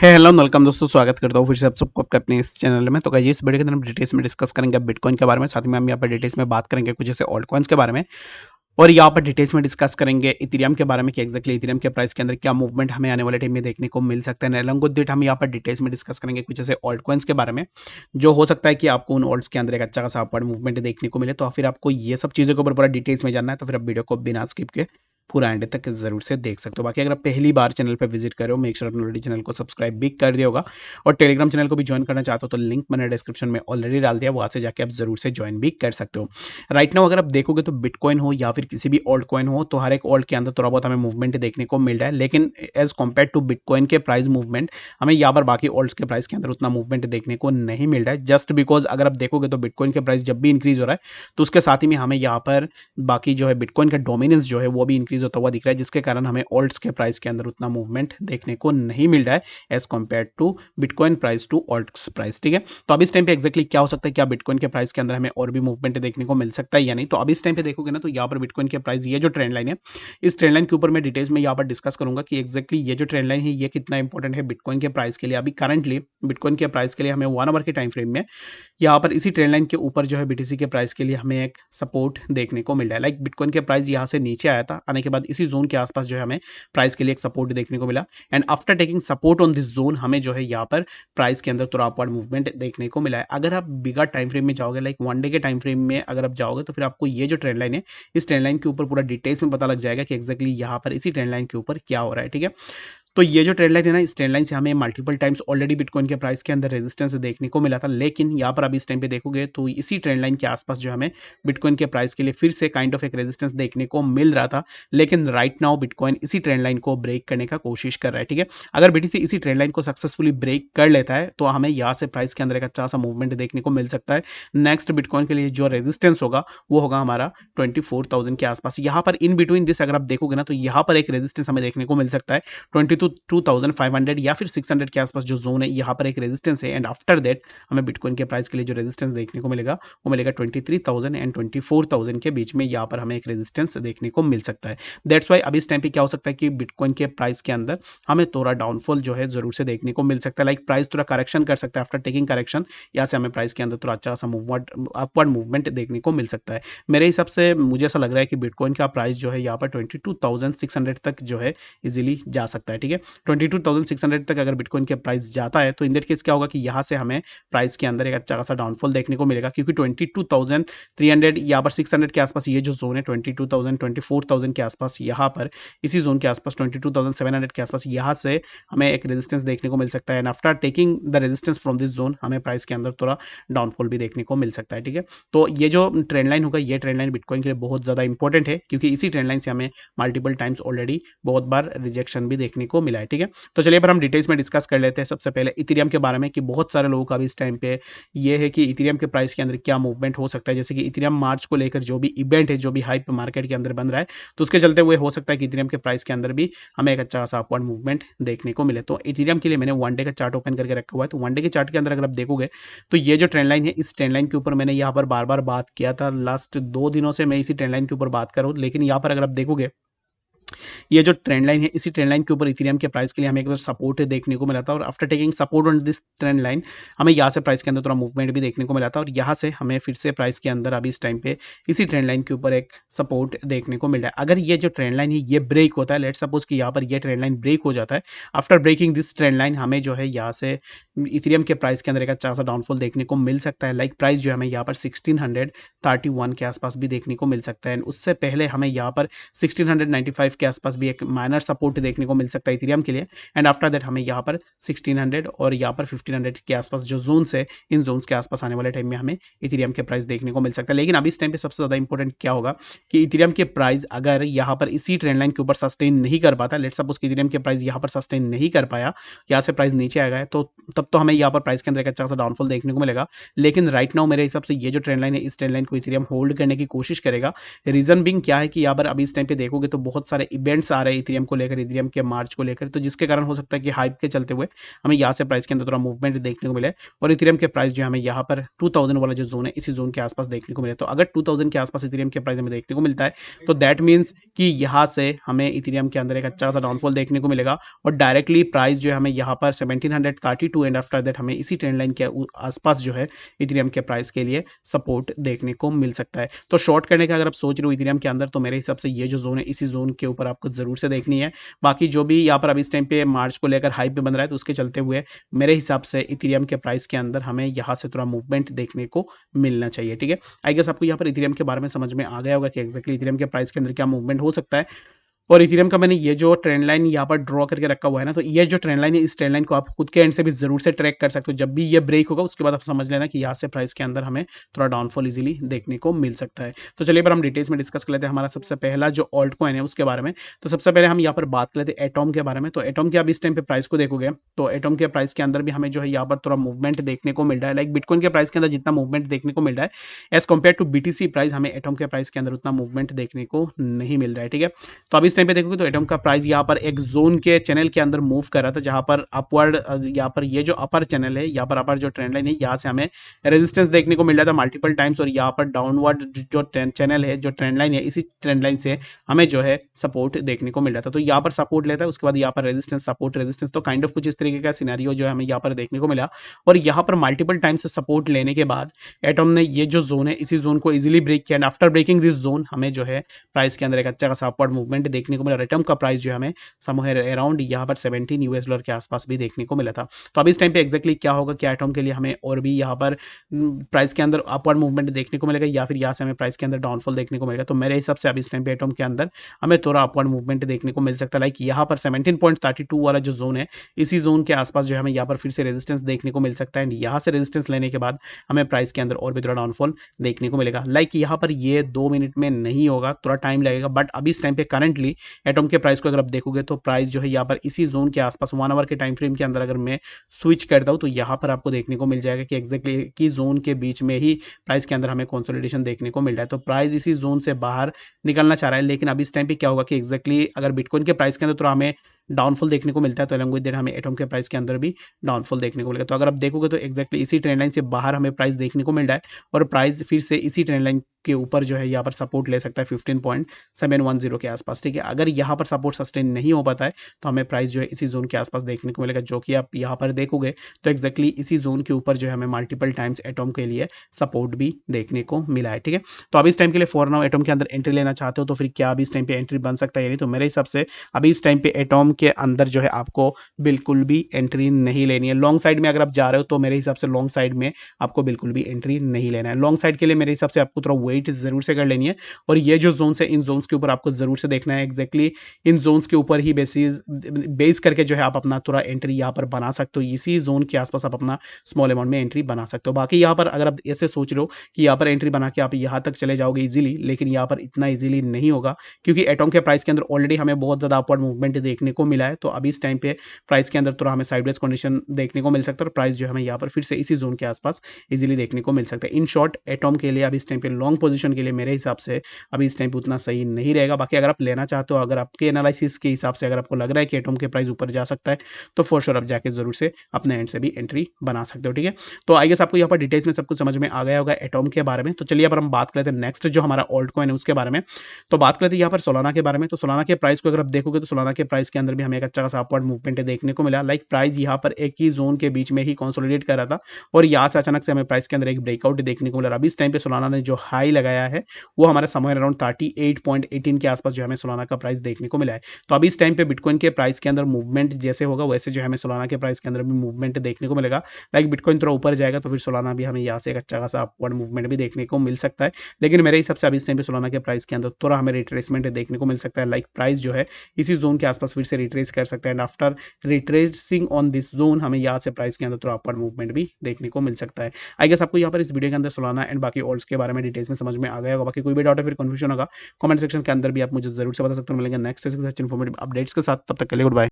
Hello welcome दोस्तों, स्वागत करता हूँ फिर से आप सबको आपके अपने इस चैनल में। तो गाइस इस वीडियो के अंदर हम डिटेल्स में डिस्कस करेंगे बिटकॉइन के बारे में। साथ में हम यहाँ पर डिटेल्स में बात करेंगे कुछ जैसे ऑल्ट कॉइन्स के बारे में, और यहाँ पर डिटेल्स में डिस्कस करेंगे इथेरियम के बारे में कि एक्जैक्टली इथेरियम के प्राइस के अंदर क्या मूवमेंट हमें आने वाले टाइम में देखने को मिल सकता है। अलॉन्ग विद इट हम यहाँ पर डिटेल्स में डिस्कस करेंगे कुछ जैसे ऑल्ट कॉइन्स के बारे में, जो हो सकता है कि आपको उन ऑल्ट्स के अंदर एक अच्छा खासा अपवर्ड मूवमेंट देखने को मिले। तो फिर आपको ये सब चीज़ों के ऊपर पूरा डिटेल्स में जानना है तो फिर आप वीडियो को बिना स्किप के पूरा एंड तक जरूर से देख सकते हो। बाकी अगर आप पहली बार चैनल पर विजिट कर रहे हो, मेक श्योर आपने ऑलरेडी चैनल को सब्सक्राइब भी कर दिया होगा, और टेलीग्राम चैनल को भी ज्वाइन करना चाहते हो तो लिंक मैंने डिस्क्रिप्शन में ऑलरेडी डाल दिया, वहां से जाके आप जरूर से ज्वाइन भी कर सकते हो। राइट नाउ अगर आप देखोगे तो बिटकॉइन हो या फिर किसी भी ऑल्ट कॉइन हो, तो हर एक ऑल्ट के अंदर थोड़ा बहुत हमें मूवमेंट देखने को मिल रहा है, लेकिन एज कम्पेयर टू बिटकॉइन के प्राइस मूवमेंट हमें यहाँ पर बाकी ऑल्ट्स के प्राइस के अंदर उतना मूवमेंट देखने को नहीं मिल रहा है। जस्ट बिकॉज अगर आप देखोगे तो बिटकॉइन के प्राइस जब भी इंक्रीज हो रहा है तो उसके साथ ही में हमें यहाँ पर बाकी जो है बिटकॉइन का डोमिनेंस जो है वो भी इंक्रीज होता हुआ दिख रहा है, जिसके कारण हमें ऑल्ट्स के प्राइस के अंदर उतना मूवमेंट देखने को नहीं मिल रहा है as compare to bitcoin price to alts price. ठीक है, तो अब इस टाइम पे एक्जैक्टली क्या हो सकता है, क्या बिटकॉइन के प्राइस के अंदर हमें और भी मूवमेंट देखने को मिल सकता है या नहीं। तो अब इस टाइम पे देखोगे ना तो यहाँ पर बिटकॉइन के प्राइस, ये जो ट्रेंड लाइन है, इस ट्रेंड लाइन के ऊपर मैं डिटेल्स में यहाँ पर डिस्कस करूंगा कि एक्जैक्टली ये जो ट्रेंड लाइन है ये कितना इंपॉर्टेंट है बिटकॉइन के प्राइस के लिए। अभी करंटली बिटकॉइन के प्राइस के लिए हमें 1 आवर के टाइम फ्रेम में यहाँ पर इसी ट्रेंड लाइन के ऊपर जो है बीटीसी के प्राइस के लिए हमें एक सपोर्ट देखने को मिल रहा है। लाइक बिटकॉइन के प्राइस यहाँ से नीचे आया था, आने के बाद इसी जोन के आसपास जो है हमें प्राइस के लिए एक सपोर्ट देखने को मिला, and after taking support on this zone हमें जो है यहाँ पर प्राइस के अंदर थोड़ा अपवर्ड मूवमेंट देखने को मिला है। अगर आप बिगर टाइम फ्रेम में जाओगे, लाइक 1 डे के टाइम फ्रेम में अगर आप जाओगे तो फिर आपको ये जो ट्रेंड लाइन है, इस ट्रेंड लाइन के ऊपर पूरा डिटेल्स में पता लग जाएगा कि एक्जैक्टली यहाँ पर इसी ट्रेंड लाइन के ऊपर क्या हो रहा है। ठीक है, तो ये जो ट्रेंड लाइन है ना, इस ट्रेंड लाइन से हमें मल्टीपल टाइम्स ऑलरेडी बिटकॉइन के प्राइस के अंदर रेजिस्टेंस देखने को मिला था, लेकिन यहाँ पर अभी इस टाइम पे देखोगे तो इसी ट्रेंड लाइन के आसपास जो हमें बिटकॉइन के प्राइस के लिए फिर से काइंड ऑफ एक रेजिस्टेंस देखने को मिल रहा था, लेकिन राइट नाउ बिटकॉइन इसी ट्रेंड लाइन को ब्रेक करने का कोशिश कर रहा है। ठीक है, अगर बीटीसी इसी ट्रेंड लाइन को सक्सेसफुली ब्रेक कर लेता है तो हमें यहाँ से प्राइस के अंदर एक अच्छा सा मूवमेंट देखने को मिल सकता है। नेक्स्ट बिटकॉइन के लिए जो रेजिस्टेंस होगा वो होगा हमारा 24,000 के आसपास। यहाँ पर इन बिटवीन दिस अगर आप देखोगे ना तो यहाँ पर एक रेजिस्टेंस हमें देखने को मिल सकता है 22,500 या फिर 600 के आसपास जो जोन है, यहाँ पर एक रेजिस्टेंस है, एंड आफ्टर दैट हमें बिटकॉइन के प्राइस के लिए जो रेजिस्टेंस देखने को मिलेगा वो मिलेगा 23,000 एंड 24,000 के बीच में। यहाँ पर हमें एक रेजिस्टेंस देखने को मिल सकता है। दैट्स वाई अभी इस टाइम पे क्या हो सकता है कि बिटकॉइन के प्राइस के अंदर हमें थोड़ा डाउनफॉल जो है जरूर से देखने को मिल सकता है। लाइक प्राइस थोड़ा करेक्शन कर सकता है, आफ्टर टेकिंग करेक्शन यहाँ से हमें प्राइस के अंदर थोड़ा अच्छा सा मूवमेंट, अपवर्ड मूवमेंट देखने को मिल सकता है। मेरे हिसाब से मुझे ऐसा लग रहा है कि बिटकॉइन का प्राइस जो है यहाँ पर 22,600 तक जो है इजीली जा सकता है। ठीक है, 22,600 तक अगर बिटकॉइन के प्राइस जाता है तो इन दैट केस क्या होगा कि यहाँ से हमें प्राइस के अंदर एक अच्छा खासा डाउनफॉल देखने को मिलेगा, क्योंकि 22,300 यहाँ पर 600 के आसपास ये जो जोन है 22,000 24,000 के आसपास, यहाँ पर इसी जोन के आसपास 22,700 के आसपास यहाँ से हमें एक रेजिस्टेंस देखने को मिल सकता है, and after taking the resistance from this zone हमें प्राइस के अंदर थोड़ा डाउनफॉल भी देखने को मिल सकता है। ठीक है, तो ये जो ट्रेंड लाइन होगा, ये ट्रेंड लाइन बिटकॉइन के लिए बहुत ज़्यादा इंपॉर्टेंट है, क्योंकि इसी ट्रेंड लाइन से हमें मल्टीपल टाइम्स ऑलरेडी बहुत बार रिजेक्शन भी देखने को मिला है। ठीक है, तो चलिए पर हम डिटेल्स में डिस्कस कर लेते हैं। सबसे पहले इथेरियम के बारे में कि बहुत सारे लोगों का भी इस टाइम पे ये है कि इथेरियम के प्राइस के अंदर क्या मूवमेंट हो सकता है। जैसे कि इथेरियम मार्च को लेकर जो भी इवेंट है, जो भी हाइप मार्केट के अंदर बन रहा है, तो उसके चलते हुए हो सकता है कि इथेरियम के प्राइस के अंदर भी हमें एक अच्छा खासा अपवर्ड मूवमेंट देखने को मिले। तो इथेरियम के लिए मैंने 1 डे का चार्ट ओपन करके रखा हुआ है। तो 1 डे के चार्ट के अंदर अगर आप देखोगे तो ये जो ट्रेंड लाइन है, इस ट्रेंड लाइन के ऊपर मैंने यहाँ पर बार बार बात किया था। लास्ट 2 दिनों से मैं इसी ट्रेंड लाइन के ऊपर बात कर रहा हूँ, लेकिन यहाँ पर अगर आप देखोगे ये जो ट्रेंड लाइन है, इसी ट्रेंड लाइन के ऊपर इथेरियम के प्राइस के लिए हमें एक बार सपोर्ट देखने को मिला था, और after taking support on this trend line हमें यहाँ से प्राइस के अंदर थोड़ा मूवमेंट भी देखने को मिला था, और यहाँ से हमें फिर से प्राइस के अंदर अभी इस टाइम पे इसी ट्रेंड लाइन के ऊपर एक सपोर्ट देखने को मिल रहा है। अगर ये जो ट्रेंड लाइन है ये ब्रेक होता है, लेट सपोज कि यहाँ पर ये ट्रेंड लाइन ब्रेक हो जाता है, after breaking this trend line हमें जो है यहाँ से इथेरियम के प्राइस के अंदर एक अच्छा सा डाउनफॉल देखने को मिल सकता है। लाइक प्राइस जो है हमें यहाँ पर 1631 के आसपास भी देखने को मिल सकता है, उससे पहले हमें यहाँ पर 1695 के आसपास भी एक माइनर सपोर्ट देखने को मिल सकता है इथेरियम के लिए, एंड आफ्टर दैट हमें यहाँ पर 1600 और यहाँ पर 1500 के आसपास जो जोन्स है, इन जोन्स के आसपास आने वाले टाइम में हमें इथेरियम के प्राइस देखने को मिल सकता है। लेकिन अभी इस टाइम पे सबसे ज़्यादा इंपॉर्टेंट क्या होगा कि इथेरियम के प्राइस अगर यहाँ पर इसी ट्रेंड लाइन के ऊपर सस्टेन नहीं कर पाता, लेट्स सपोज कि इथेरियम के प्राइस यहाँ पर सस्टेन नहीं कर पाया, यहाँ से प्राइस नीचे आ गया, तो तब तो हमें यहाँ पर प्राइस के अंदर एक अच्छा सा डाउनफॉल देखने को मिलेगा। लेकिन राइट नाउ मेरे हिसाब से ये जो ट्रेंड लाइन है, इस ट्रेंड लाइन को इथेरियम होल्ड करने की कोशिश करेगा। रीजन बिंग क्या है कि यहाँ पर अभी इस टाइम पे देखोगे तो बहुत सारे इवेंट्स आ रहे हैं इथेरियम को लेकर, इथेरियम के मार्च को लेकर, तो जिसके कारण हो सकता है कि हाइप के चलते हुए हमें यहाँ से प्राइस के अंदर थोड़ा मूवमेंट देखने को मिले और इथेरियम के प्राइस जो हमें यहाँ पर 2000 वाला जो जोन है इसी जोन के आसपास देखने को मिले। तो अगर 2000 के आसपास इथेरियम के प्राइस हमें देखने को मिलता है तो दैट मीन्स कि यहाँ से हमें इथेरियम के अंदर एक अच्छा सा डाउनफॉल देखने को मिलेगा और डायरेक्टली प्राइस जो है हमें यहाँ पर 1732 एंड आफ्टर दैट हमें इसी ट्रेंड लाइन के आसपास जो है इथेरियम के प्राइस के लिए सपोर्ट देखने को मिल सकता है। तो शॉर्ट करने का अगर आप सोच रहे हो इथेरियम के अंदर तो मेरे हिसाब से ये जो जोन है इसी जोन के ऊपर आपको जरूर से देखनी है। बाकी जो भी यहाँ पर अब इस टाइम पे मार्च को लेकर हाइप पे बन रहा है तो उसके चलते हुए मेरे हिसाब से इथेरियम के प्राइस के अंदर हमें यहाँ से थोड़ा मूवमेंट देखने को मिलना चाहिए। ठीक है, आई गेस आपको यहाँ पर इथेरियम के बारे में समझ में आ गया होगा कि एक्जैक्टली इथेरियम के प्राइस के अंदर क्या मूवमेंट हो सकता है। और इथेरियम का मैंने ये जो ट्रेंड लाइन यहाँ पर ड्रॉ करके रखा हुआ है ना, तो ये जो ट्रेंड लाइन है इस ट्रेंड लाइन को आप खुद के एंड से भी जरूर से ट्रैक कर सकते हो। जब भी ये ब्रेक होगा उसके बाद आप समझ लेना कि यहाँ से प्राइस के अंदर हमें थोड़ा डाउनफॉल इजीली देखने को मिल सकता है। तो चलिए पर हम डिटेल्स में डिस्कस कर लेते हैं हमारा सबसे पहला जो ऑल्ट कॉइन है उसके बारे में। तो सबसे पहले हम यहाँ पर बात कर लेते हैं एटॉम के बारे में। तो एटॉम के अब इस टाइम पे प्राइस को देखोगे तो एटॉम के प्राइस के अंदर भी हमें जो है यहाँ पर थोड़ा मूवमेंट देखने को मिल रहा है। लाइक बिटकॉइन के प्राइस के अंदर जितना मूवमेंट देखने को मिल रहा है as compare to BTC price हमें एटॉम के प्राइस के अंदर उतना मूवमेंट देखने को नहीं मिल रहा है। ठीक है, तो अब इस टाइम पे देखोगे तो एटॉम का प्राइस यहाँ पर एक जोन के चैनल के अंदर मूव कर रहा था जहां पर अपवर्ड यहाँ पर ये जो अपर चैनल है यहाँ पर अपर जो ट्रेंड लाइन है यहाँ से हमें रेजिस्टेंस देखने को मिल रहा था मल्टीपल टाइम्स और यहाँ पर डाउनवर्ड जो चैनल है जो ट्रेंड लाइन है इसी ट्रेंड लाइन से हमें जो है सपोर्ट देखने को मिल रहा था। तो यहाँ पर सपोर्ट लेता है उसके बाद यहाँ पर रेजिस्टेंस सपोर्ट रेजिस्टेंस, तो काइंड ऑफ कुछ इस तरीके का सिनेरियो जो है हमें यहाँ पर देखने को मिला और यहाँ पर मल्टीपल टाइम से सपोर्ट लेने के बाद एटॉम ने ये जो जोन है इसी जोन को इजिली ब्रेक किया and after breaking this zone हमें जो है प्राइस के अंदर एक अच्छा खासा अपवर्ड मूवमेंट देखने को मिला। एटॉम का प्राइस जो हमें समवेयर अराउंड यहाँ पर $17 के आसपास भी देखने को मिला था। तो अब इस टाइम पे एक्जैक्टली क्या होगा, क्या एटॉम के लिए हमें और भी यहाँ पर प्राइस के अंदर अपवर्ड मूवमेंट देखने को मिलेगा या फिर यहाँ से हमें प्राइस के अंदर डाउनफॉल देखने को मिलेगा। तो मेरे हिसाब से अब इस टाइम पे एटॉम के अंदर हमें थोड़ा अपवर्ड मूवमेंट देखने को मिल सकता है। लाइक यहाँ पर 17.32 वाला जो जोन है इसी जोन के आसपास जो है हमें यहाँ पर फिर से रेजिस्टेंस देखने को मिल सकता है एंड यहाँ से रेजिस्टेंस लेने के बाद हमें प्राइस के अंदर और भी थोड़ा डाउनफॉल देखने को मिलेगा। लाइक यहाँ पर ये 2 मिनट में नहीं होगा, थोड़ा टाइम लगेगा, बट अभी इस टाइम पे करंटली एटॉम के प्राइस को अगर आप देखोगे तो प्राइस जो है यहाँ पर इसी जोन के आसपास 1 आवर के टाइम फ्रेम के अंदर अगर मैं स्विच करता हूँ तो यहाँ पर आपको देखने को मिल जाएगा कि एक्जैक्टली की जोन के बीच में ही प्राइस के अंदर हमें कंसोलिडेशन देखने को मिल रहा है। तो प्राइस इसी जोन से बाहर निकलना चाह रहा है, लेकिन अभी इस टाइम पे क्या होगा कि एक्जैक्टली अगर बिटकॉइन के प्राइस के अंदर तो हमें डाउनफॉल देखने को मिलता है तो अलॉन्ग विद दैट हमें एटॉम के प्राइस के अंदर भी डाउनफॉल देखने को मिलेगा। तो अगर आप देखोगे तो एक्जैक्टली इसी ट्रेंड लाइन से बाहर हमें प्राइस देखने को मिल रहा है और प्राइस फिर से इसी ट्रेंड लाइन के ऊपर जो है यहाँ पर सपोर्ट ले सकता है 15.710 के आसपास। ठीक है, अगर यहाँ पर सपोर्ट सस्टेन नहीं हो पाता है तो हमें प्राइस जो है इसी जोन के आसपास देखने को मिलेगा, जो कि आप यहाँ पर देखोगे तो एक्जैक्टली इसी जोन के ऊपर जो है हमें मल्टीपल टाइम्स एटॉम के लिए सपोर्ट भी देखने को मिला है। ठीक है, तो अभी इस टाइम के लिए फॉर नाउ एटॉम के अंदर एंट्री लेना चाहते हो तो फिर क्या अभी इस टाइम पे एंट्री बन सकता है? यानी तो मेरे हिसाब से अभी इस टाइम पे एटॉम के अंदर जो है आपको बिल्कुल भी एंट्री नहीं लेनी है। लॉन्ग साइड में अगर आप जा रहे हो तो मेरे हिसाब से लॉन्ग साइड में आपको बिल्कुल भी एंट्री नहीं लेना है। लॉन्ग साइड के लिए मेरे हिसाब से आपको थोड़ा वेट जरूर से कर लेनी है और ये जो जोन्स है इन जोन्स के ऊपर आपको जरूर से देखना है। एक्जैक्टली इन जोन्स के ऊपर ही बेस करके जो है आप अपना थोड़ा एंट्री यहाँ पर बना सकते हो। इसी जोन के आसपास आप अपना स्मॉल अमाउंट में एंट्री बना सकते हो। बाकी यहाँ पर अगर आप ऐसे सोच रहे हो कि यहाँ पर एंट्री बना के आप यहाँ तक चले जाओगे इजीली, लेकिन यहाँ पर इतना इजीली नहीं होगा क्योंकि एटॉम के प्राइस के अंदर ऑलरेडी हमें बहुत ज़्यादा अपवर्ड मूवमेंट देखने को मिला है। तो अभी इस टाइम पे प्राइस के अंदर थोड़ा हमें साइडवेज कंडीशन देखने को मिल सकता है और प्राइस जो हमें यहाँ पर फिर से इसी जोन के आसपास इजीली देखने को मिल सकता है। इन शॉर्ट एटॉम के लिए अभी इस टाइम पे लॉन्ग पोजीशन के लिए मेरे हिसाब से अभी इस टाइम पे उतना सही नहीं रहेगा। बाकी अगर आप लेना चाहते हो, अगर आपके एनालिसिस के हिसाब से अगर आपको लग रहा है कि एटॉम के प्राइस ऊपर जा सकता है तो फॉर श्योर आप जाके जरूर से अपने एंड से भी एंट्री बना सकते हो। ठीक है, तो आई गेस आपको यहाँ पर डिटेल्स में सब कुछ समझ में आ गया होगा एटॉम के बारे में। तो चलिए अब हम बात करते हैं नेक्स्ट जो हमारा ऑल्ट कॉइन है उसके बारे में। तो बात करते हैं यहाँ पर सोलाना के बारे में। तो सोलाना के प्राइस को अगर आप देखोगे तो सोलाना के प्राइस के अंदर भी हमें एक अच्छा खासा अपवर्ड मूवमेंट देखने को मिला। लाइक प्राइस यहाँ पर एक ही जोन के बीच में ही कंसोलिडेट कर रहा था और यहाँ से अचानक से हमें प्राइस के अंदर एक ब्रेकआउट देखने को मिला। अभी इस टाइम पे सोलाना ने जो हाई लगाया है वो हमारा समवेयर अराउंड 38.18 के आसपास जो हमें सोलाना का प्राइस देखने को मिला है। तो अभी इस टाइम पे बिटकॉइन के प्राइस के अंदर मूवमेंट जैसे होगा वैसे जो हमें सोलाना के प्राइस के अंदर भी मूवमेंट देखने को मिलेगा। लाइक बिटकॉइन थोड़ा ऊपर जाएगा तो फिर सोलाना भी हमें यहाँ से एक अच्छा खासा अपवर्ड मूवमेंट भी देखने को मिल सकता है। लेकिन मेरे हिसाब से अभी इस टाइम पे सोलाना के प्राइस के अंदर थोड़ा हमें रिट्रेसमेंट देखने को मिल सकता है। लाइक प्राइस जो है इसी जोन के आसपास फिर से रिट्रेस कर सकता है and after retracing on this zone हमें यहाँ से प्राइस के अंदर थोड़ा अपवर्ड मूवमेंट भी देखने को मिल सकता है। आई गेस आपको यहाँ पर इस वीडियो के अंदर सोलाना एंड बाकी ऑल्ट्स के बारे में डिटेल्स में समझ में आ गया होगा। बाकी कोई भी डाउट है फिर कंफ्यूजन होगा कमेंट सेक्शन के अंदर भी आप मुझे जरूर से बता सकते हो। मिलेंगे नेक्स्ट इन्फॉर्मेटिव अपडेट्स के साथ, तब तक के लिए गुड बाय।